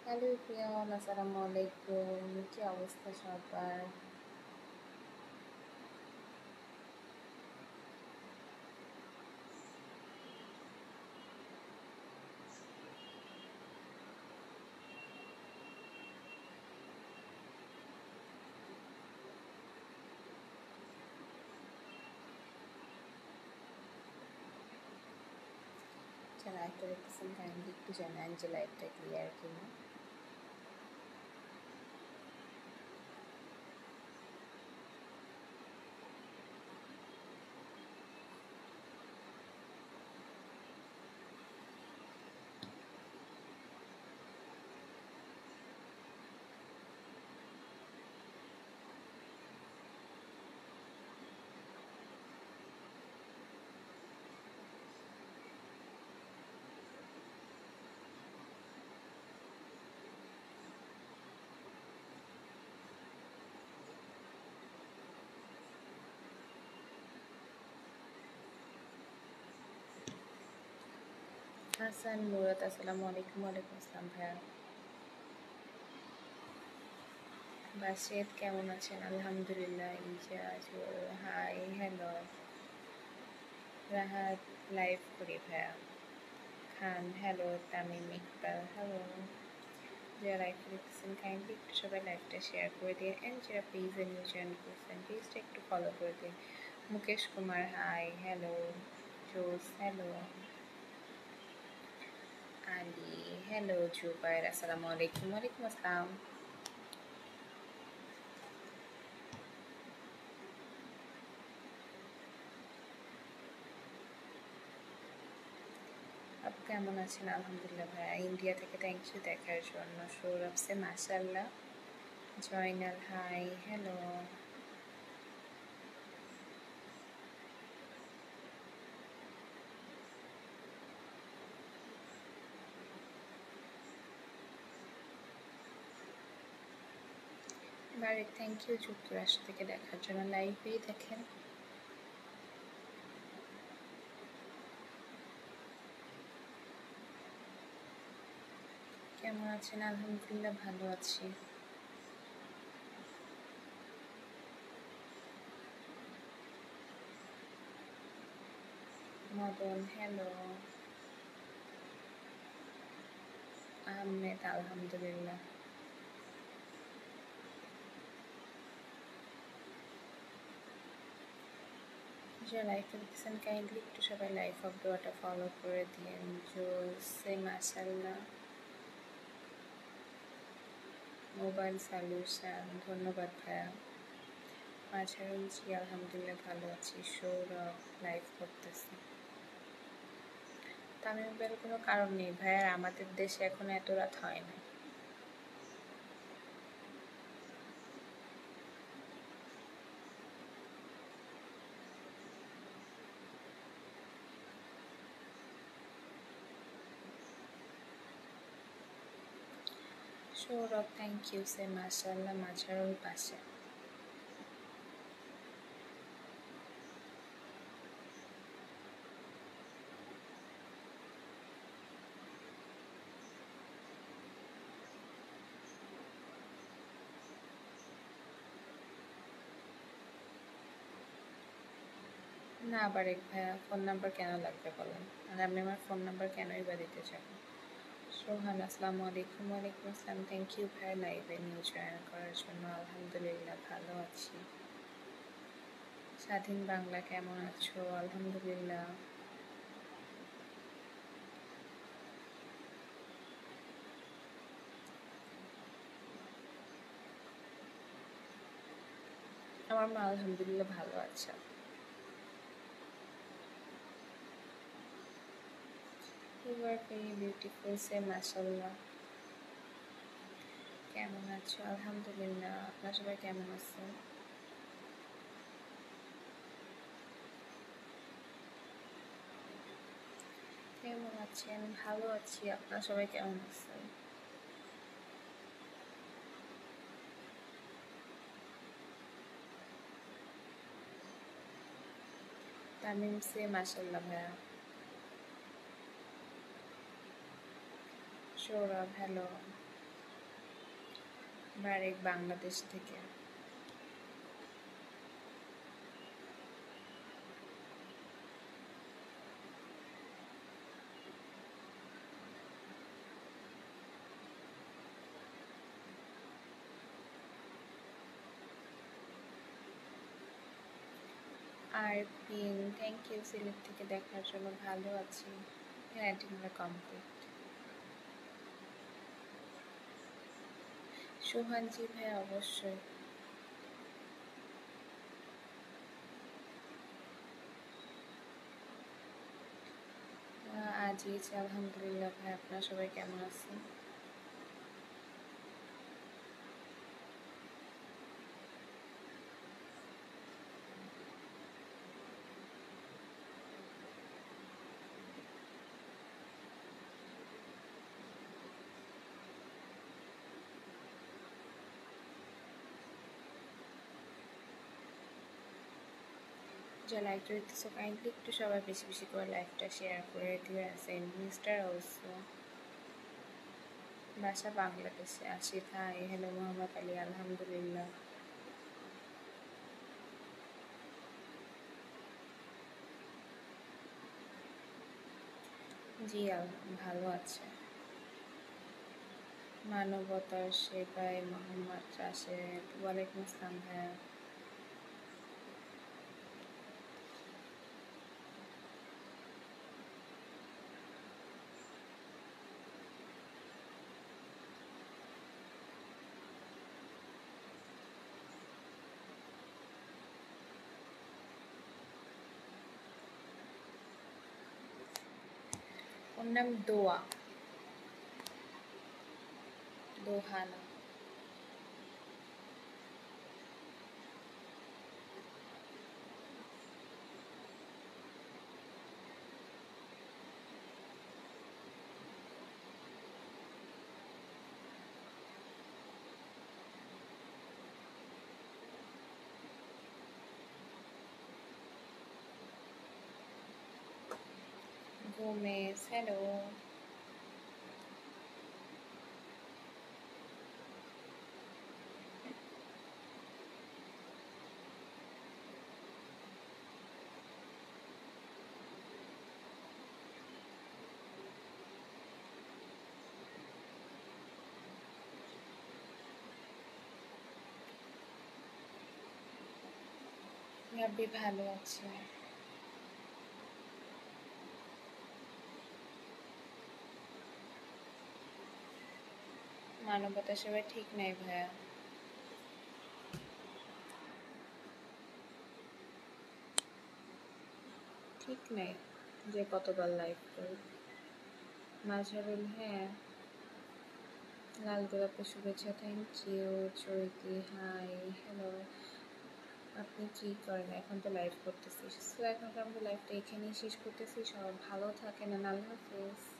Hello প্রিয়ন, আসসালামু আলাইকুম। কি অবস্থা সবার? যারা লাইভটা দেখতেছেন কাইন্ডলি একটু জানান যে লাইভটা ক্লিয়ার কিনা। হাসান মুরাদ, আসসালামু আলাইকুম। ওয়ালাইকুম আসসালাম ভাইয়া। বাসেদ কেমন আছেন? আলহামদুলিল্লাহ। Ijaz, hi, hello. Rahat, live করি ভাইয়া। খান, হ্যালো। তামিম ইকবাল, হ্যালো। যারা লাইভটা দেখতেছেন কাইন্ডলি একটু সবাই লাইভটা শেয়ার করে দিন, অ্যান্ড যারা পেজে নিউ জয়েন করছেন পেজটা একটু ফলো করে দিন। Mukesh Kumar, hi, hello. Jose, hello. Ali, hello. Zubair, আসসালামু আলাইকুম। ওয়ালাইকুম আসসালাম। আপু কেমন আছেন? আলহামদুলিল্লাহ ভাইয়া। ইন্ডিয়া থেকে থ্যাংক ইউ দেখার জন্য। সৌরভ সে মাশাল্লাহ। Joynal, hi, hello. Barek, thank you যুক্তরাষ্ট্র থেকে দেখার জন্য। লাইভেই দেখেন। কেমন আছেন? আলহামদুলিল্লাহ ভালো আছি। মদন, হ্যালো। আহমেদ, আলহামদুলিল্লাহ। যারা লাইভটা দেখছেন কাইন্ডলি একটু সবাই লাইভ অফ দোয়াটা ফলো করে দিন। জোসে মাশাল্লাহ। মোবাইল সলিউশন, ধন্যবাদ ভাইয়া। মাঝারুল, জি আলহামদুলিল্লাহ ভালো আছি। সৌরভ, লাইভ করতেছি। তামিম ভাইয়ের কোনো কারণ নেই ভাইয়া, আমাদের দেশে এখন এত রাত হয় না। সৌরভ, থ্যাংক ইউ সে মাশাল্লাহ। মাঝারুল পাশে। না আবার এক ভাইয়া, ফোন নাম্বার কেন লাগবে বলেন? আর আমি আমার ফোন নাম্বার কেনই বা দিতে চাই? সোহান, আসসালামু আলাইকুম। ওয়ালাইকুম আসসালাম। থ্যাংক ইউ ভাই লাইভে নিয়ে জয়েন করার জন্য। আলহামদুলিল্লাহ ভালো আছি। স্বাধীন বাংলা, কেমন আছো? আলহামদুলিল্লাহ। আমার মা আলহামদুলিল্লাহ ভালো আছে। ইউ আর ভেরি বিউটিফুল সে মাশাল্লাহ। কেমন আছো? আলহামদুলিল্লাহ। আপনার সবাই কেমন আছেন? কেমন আছেন? ভালো আছি। আপনার সবাই কেমন আছেন? তামিম সে মাশাল্লাহ ভাইয়া। সৌরভ, হ্যালো। বারেক বাংলাদেশ থেকে। আর পিন থ্যাংক ইউ সিলেট থেকে দেখার জন্য, ভালো আছি। হ্যাঁ ডিনার কমপ্লিট। সোহানজি ভাই অবশ্যই। আজিজ আলহামদুলিল্লাহ ভাই, আপনারা সবাই কেমন আছেন? যা লাইভটা দেখতেছো কাইন্ডলি একটু সবাই বেশি বেশি করে লাইভটা শেয়ার করে দিয়ে আসেন। মিস্টার অলসো বাসা বাংলাদেশে। Ashif hi hello. মোহাম্মদ আলী আলহামদুলিল্লাহ। জি ভালো আছে। মানবতার সেবায় মোহাম্মদ রাশেদ, ওয়ালাইকুম আসসালাম ভাইয়া। ওর নাম দোয়া, দোহানা। Gomez hello. রাব্বি ভালো আছে। মানবতা সেবায় ঠিক নাই ভাইয়া। ঠিক নেই যে কতবার লাইভ করি। মাঝারুল হ্যাঁ, লাল গোলাপের শুভেচ্ছা thank you. Chaiti hi hello. আপনি কী করেন? এখন তো লাইভ করতেছি। সো এখন আমরা লাইভটা এখানেই শেষ করতেছি। সবাই ভালো থাকেন। আল্লাহ হাফেজ।